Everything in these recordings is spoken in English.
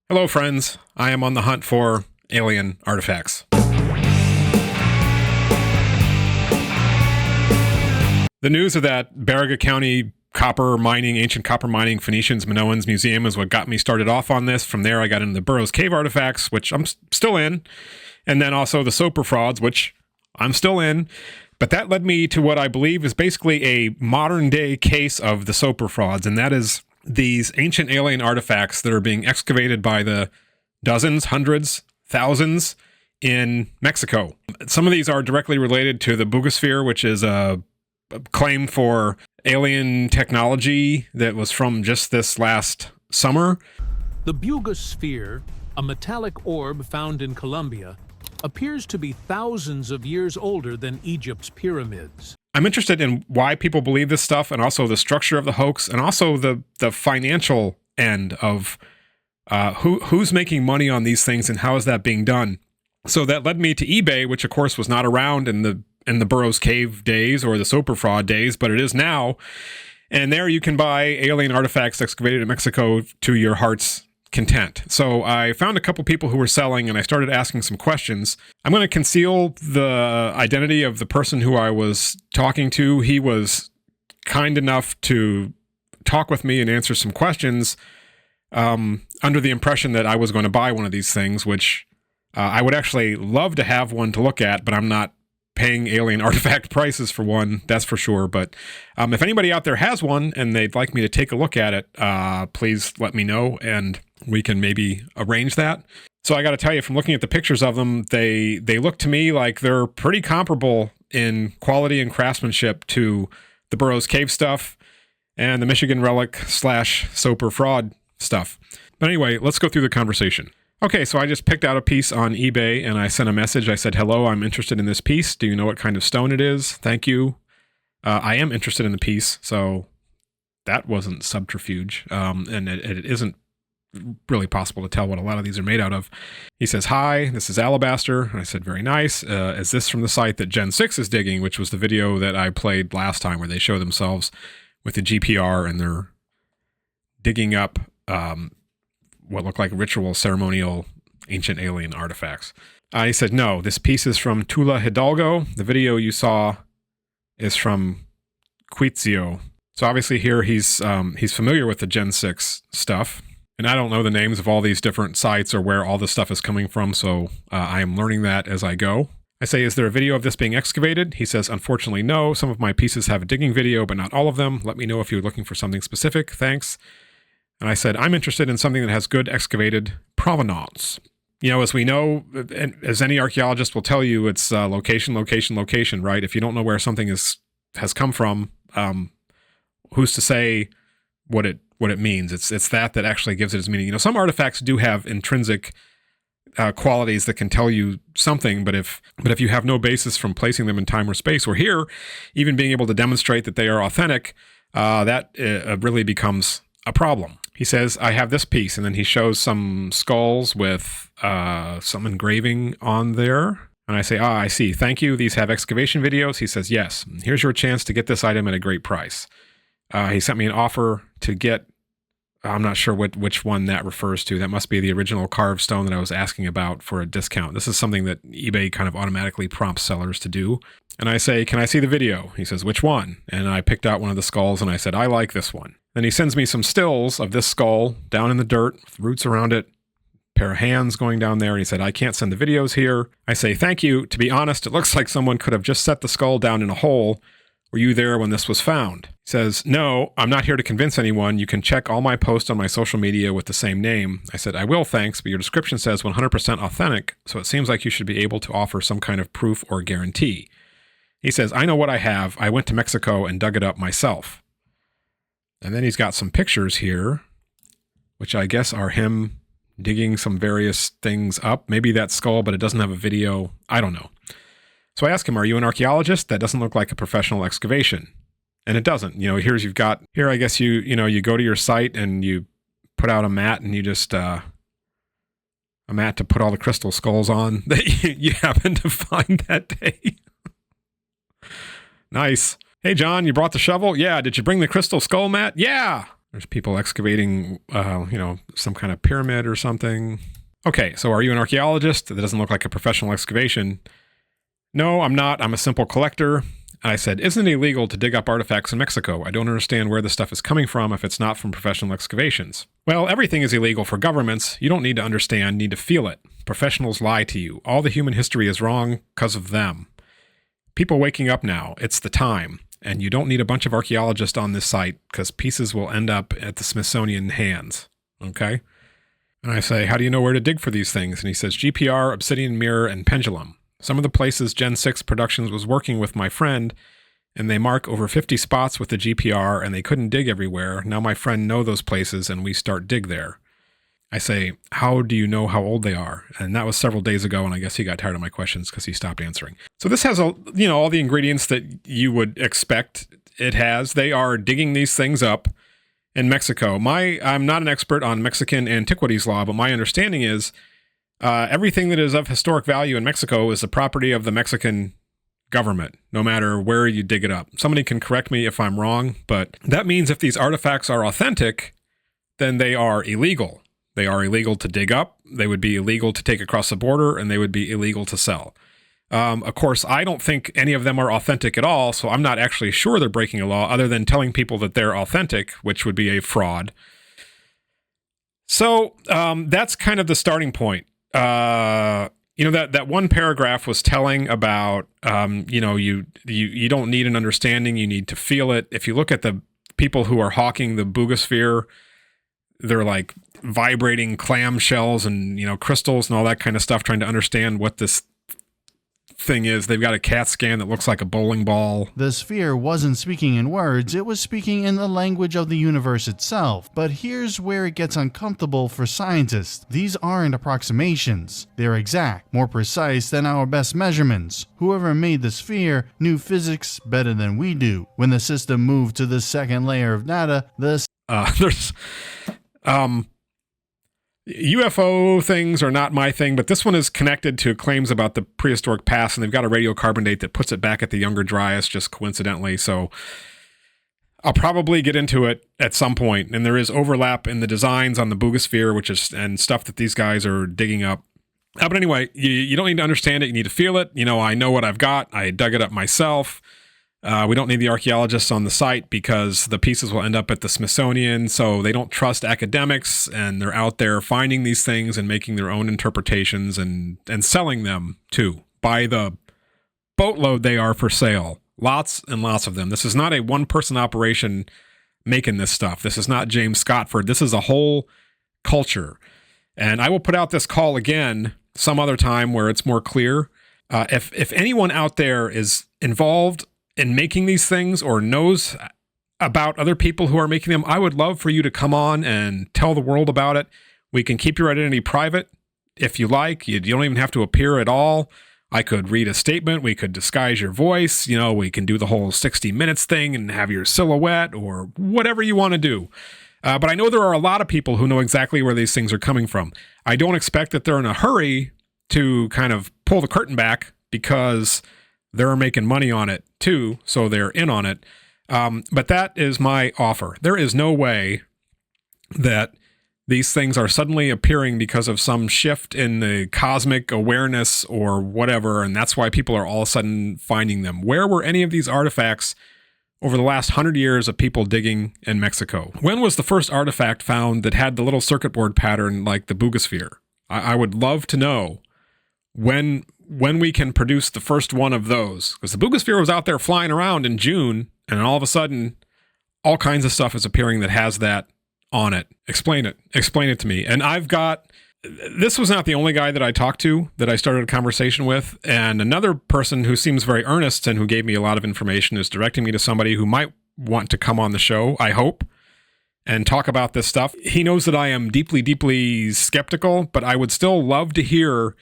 Hello, friends. I am on the hunt for alien artifacts. The news of that Baraga County ancient copper mining, Phoenicians, Minoans Museum is what got me started off on this. From there, I got into the Burroughs Cave artifacts, which I'm still in, and then also the Soper frauds, which I'm still in. But that led me to what I believe is basically a modern-day case of the Soper frauds, and that is these ancient alien artifacts that are being excavated by the dozens, hundreds, thousands in Mexico. Some of these are directly related to the Bugosphere, which is a claim for alien technology that was from just this last summer. The Bugosphere, a metallic orb found in Colombia, appears to be thousands of years older than Egypt's pyramids. I'm interested in why people believe this stuff, and also the structure of the hoax, and also the financial end of who's making money on these things and how is that being done. So that led me to eBay, which of course was not around in the Burroughs Cave days or the Soper fraud days, but it is now. And there you can buy alien artifacts excavated in Mexico to your heart's content. So I found a couple people who were selling, and I started asking some questions. I'm going to conceal the identity of the person who I was talking to. He was kind enough to talk with me and answer some questions under the impression that I was going to buy one of these things, which I would actually love to have one to look at, but I'm not paying alien artifact prices for one, that's for sure. But if anybody out there has one and they'd like me to take a look at it, please let me know and we can maybe arrange that. So I got to tell you, from looking at the pictures of them, they look to me like they're pretty comparable in quality and craftsmanship to the Burroughs Cave stuff and the Michigan Relic / Soper fraud stuff. But anyway, let's go through the conversation. Okay, so I just picked out a piece on eBay and I sent a message. I said, hello, I'm interested in this piece. Do you know what kind of stone it is? Thank you. I am interested in the piece, so that wasn't subterfuge. And it isn't really possible to tell what a lot of these are made out of. He says, hi, this is alabaster. And I said, very nice. Is this from the site that Gen 6 is digging, which was the video that I played last time where they show themselves with the GPR and they're digging up what look like ritual, ceremonial, ancient alien artifacts. He said, no, this piece is from Tula Hidalgo. The video you saw is from Quizio. So obviously here he's familiar with the Gen 6 stuff. And I don't know the names of all these different sites or where all this stuff is coming from, so I am learning that as I go. I say, is there a video of this being excavated? He says, unfortunately, no. Some of my pieces have a digging video, but not all of them. Let me know if you're looking for something specific. Thanks. And I said, I'm interested in something that has good excavated provenance. You know, as we know, and as any archaeologist will tell you, it's location, location, location, right? If you don't know where something has come from, who's to say what it means? It's that actually gives it its meaning. You know, some artifacts do have intrinsic qualities that can tell you something, but if you have no basis from placing them in time or space, or here, even being able to demonstrate that they are authentic, that really becomes a problem. He says, I have this piece, and then he shows some skulls with some engraving on there. And I say, I see. Thank you. These have excavation videos. He says, yes. Here's your chance to get this item at a great price. He sent me an offer to get, I'm not sure which one that refers to. That must be the original carved stone that I was asking about for a discount. This is something that eBay kind of automatically prompts sellers to do. And I say, can I see the video? He says, which one? And I picked out one of the skulls and I said, I like this one. Then he sends me some stills of this skull down in the dirt, with roots around it, pair of hands going down there. And he said, I can't send the videos here. I say, thank you. To be honest, it looks like someone could have just set the skull down in a hole. Were you there when this was found? He says, no, I'm not here to convince anyone. You can check all my posts on my social media with the same name. I said, I will, thanks, but your description says 100% authentic, so it seems like you should be able to offer some kind of proof or guarantee. He says, I know what I have. I went to Mexico and dug it up myself. And then he's got some pictures here, which I guess are him digging some various things up. Maybe that skull, but it doesn't have a video. I don't know. So I ask him, are you an archaeologist? That doesn't look like a professional excavation. And it doesn't. You know, here I guess you go to your site and you put out a mat and you just, a mat to put all the crystal skulls on that you happen to find that day. Nice. Hey, John, you brought the shovel? Yeah. Did you bring the crystal skull mat? Yeah. There's people excavating, some kind of pyramid or something. Okay, so are you an archaeologist? That doesn't look like a professional excavation. No, I'm not. I'm a simple collector. I said, isn't it illegal to dig up artifacts in Mexico? I don't understand where the stuff is coming from if it's not from professional excavations. Well, everything is illegal for governments. You don't need to understand, need to feel it. Professionals lie to you. All the human history is wrong because of them. People waking up now. It's the time. And you don't need a bunch of archaeologists on this site because pieces will end up at the Smithsonian hands. Okay? And I say, how do you know where to dig for these things? And he says, GPR, obsidian mirror, and pendulum. Some of the places Gen 6 Productions was working with my friend, and they mark over 50 spots with the GPR, and they couldn't dig everywhere. Now my friend know those places, and we start dig there. I say, how do you know how old they are? And that was several days ago, and I guess he got tired of my questions because he stopped answering. So this has, all the ingredients that you would expect it has. They are digging these things up in Mexico. I'm not an expert on Mexican antiquities law, but my understanding is everything that is of historic value in Mexico is the property of the Mexican government, no matter where you dig it up. Somebody can correct me if I'm wrong, but that means if these artifacts are authentic, then they are illegal. They are illegal to dig up, they would be illegal to take across the border, and they would be illegal to sell. Of course, I don't think any of them are authentic at all, so I'm not actually sure they're breaking a law other than telling people that they're authentic, which would be a fraud. So that's kind of the starting point. That one paragraph was telling about, you don't need an understanding, you need to feel it. If you look at the people who are hawking the Boogosphere, they're like vibrating clamshells and, crystals and all that kind of stuff, trying to understand what this thing is. They've got a CAT scan that looks like a bowling ball. The sphere wasn't speaking in words, it was speaking in the language of the universe itself. But here's where it gets uncomfortable for scientists. These aren't approximations. They're exact, more precise than our best measurements. Whoever made the sphere knew physics better than we do. When the system moved to the second layer of data, there's UFO things are not my thing, but this one is connected to claims about the prehistoric past, and they've got a radiocarbon date that puts it back at the Younger Dryas, just coincidentally. So I'll probably get into it at some point, and there is overlap in the designs on the Boogosphere, and stuff that these guys are digging up. But anyway, you don't need to understand it. You need to feel it. I know what I've got. I dug it up myself. We don't need the archaeologists on the site because the pieces will end up at the Smithsonian, so they don't trust academics, and they're out there finding these things and making their own interpretations and selling them, too. By the boatload, they are for sale. Lots and lots of them. This is not a one-person operation making this stuff. This is not James Scottford. This is a whole culture. And I will put out this call again some other time where it's more clear. If anyone out there is involved in making these things or knows about other people who are making them, I would love for you to come on and tell the world about it. We can keep your identity private if you like. You don't even have to appear at all. I could read a statement. We could disguise your voice. We can do the whole 60 minutes thing and have your silhouette or whatever you want to do. But I know there are a lot of people who know exactly where these things are coming from. I don't expect that they're in a hurry to kind of pull the curtain back because they're making money on it too, so they're in on it. But that is my offer. There is no way that these things are suddenly appearing because of some shift in the cosmic awareness or whatever, and that's why people are all of a sudden finding them. Where were any of these artifacts over the last 100 years of people digging in Mexico? When was the first artifact found that had the little circuit board pattern like the Boogosphere? I would love to know when we can produce the first one of those, because the Boogosphere was out there flying around in June, and all of a sudden, all kinds of stuff is appearing that has that on it. Explain it to me. And this was not the only guy that I talked to that I started a conversation with, and another person who seems very earnest and who gave me a lot of information is directing me to somebody who might want to come on the show, I hope, and talk about this stuff. He knows that I am deeply, deeply skeptical, but I would still love to hear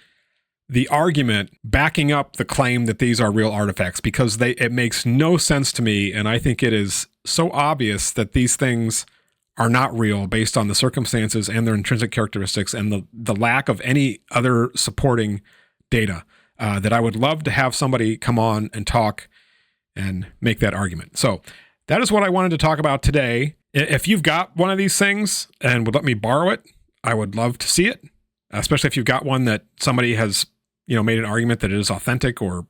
the argument backing up the claim that these are real artifacts, because it makes no sense to me, and I think it is so obvious that these things are not real based on the circumstances and their intrinsic characteristics and the lack of any other supporting data, that I would love to have somebody come on and talk and make that argument. So that is what I wanted to talk about today. If you've got one of these things and would let me borrow it, I would love to see it, especially if you've got one that somebody has, made an argument that it is authentic or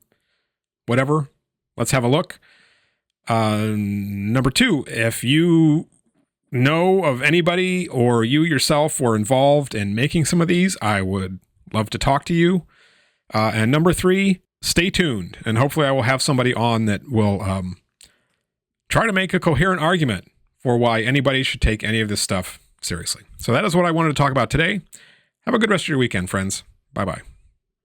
whatever. Let's have a look. Number 2, if you know of anybody or you yourself were involved in making some of these, I would love to talk to you. And number 3, stay tuned. And hopefully I will have somebody on that will try to make a coherent argument for why anybody should take any of this stuff seriously. So that is what I wanted to talk about today. Have a good rest of your weekend, friends. Bye-bye.